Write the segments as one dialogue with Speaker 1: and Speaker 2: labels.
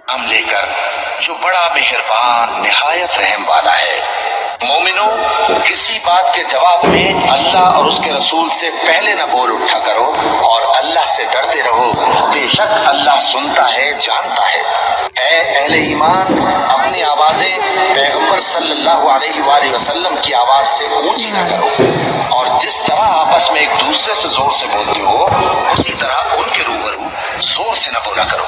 Speaker 1: نام لے کر جو بڑا مہربان نہایت رحم والا ہے۔ مومنو، کسی بات کے جواب میں اللہ اور اس کے رسول سے پہلے نہ بول اٹھا کرو اور اللہ سے ڈرتے رہو، بے شک اللہ سنتا ہے، جانتا ہے۔ اے اہل ایمان، اپنی آوازیں پیغمبر صلی اللہ علیہ وآلہ وسلم کی آواز سے اونچی نہ کرو، اور جس طرح آپس میں ایک دوسرے سے زور سے بولتے ہو اسی طرح ان کے روبرو زور سے نہ بولا کرو،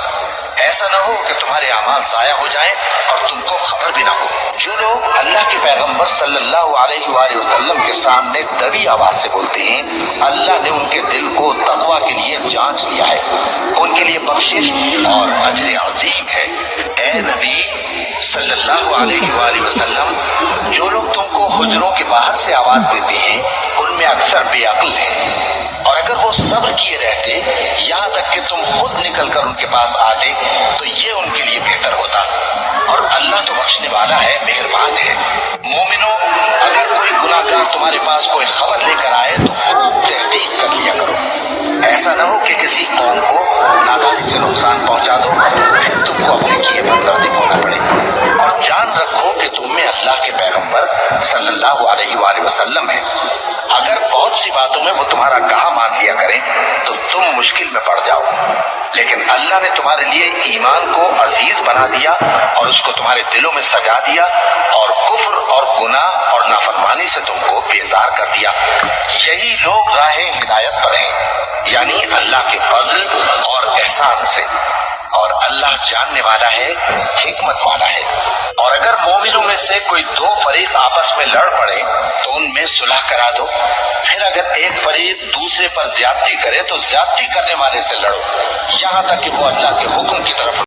Speaker 1: ایسا نہ ہو کہ تمہارے اعمال ضائع ہو جائیں اور تم کو خبر بھی نہ ہو۔ جو لوگ اللہ کے پیغمبر صلی اللہ علیہ وآلہ وسلم کے سامنے دبی آواز سے بولتے ہیں، اللہ نے ان کے دل کو تقویٰ کے لیے جانچ لیا ہے، ان کے لیے بخشش اور اجر عظیم ہے۔ اے نبی صلی اللہ علیہ وآلہ وسلم، جو لوگ تم کو حجروں کے باہر سے آواز دیتے ہیں ان میں اکثر بے عقل ہیں، اور اگر وہ صبر کیے رہتے یہاں تک کہ تم خود نکل کر ان کے پاس آتے تو یہ ان کے لیے بہتر ہوتا، اور اللہ تو بخشنے والا ہے، مہربان ہے۔ مومنو، اگر کوئی گناہ گار تمہارے پاس کوئی خبر لے کر آئے تو خوب تحقیق کر لیا کرو، ایسا نہ ہو کہ کسی قوم کو نادانی سے نقصان پہنچا دو پھر تم کو اپنے کیے پر نادم ہونا پڑے۔ اور جان رکھو کہ تم میں اللہ کے پیغمبر صلی اللہ علیہ وآلہ وسلم ہے، اگر بہت سی باتوں میں وہ تمہارا کہا مان لیا کریں تو تم مشکل میں پڑ جاؤ، لیکن اللہ نے تمہارے لیے ایمان کو عزیز بنا دیا اور اس کو تمہارے دلوں میں سجا دیا، اور کفر اور گناہ اور نافرمانی سے تم کو بیزار کر دیا۔ یہی لوگ راہ ہدایت پر ہیں، یعنی اللہ کے فضل اور احسان سے، اور اللہ جاننے والا ہے، حکمت والا ہے۔ اور اگر مومنوں میں سے کوئی دو فریق آپس میں لڑ پڑے تو ان میں صلح کرا دو، پھر اگر ایک فریق دوسرے پر زیادتی کرے تو زیادتی کرنے والے سے لڑو، یہاں تک کہ وہ اللہ کے حکم کی طرف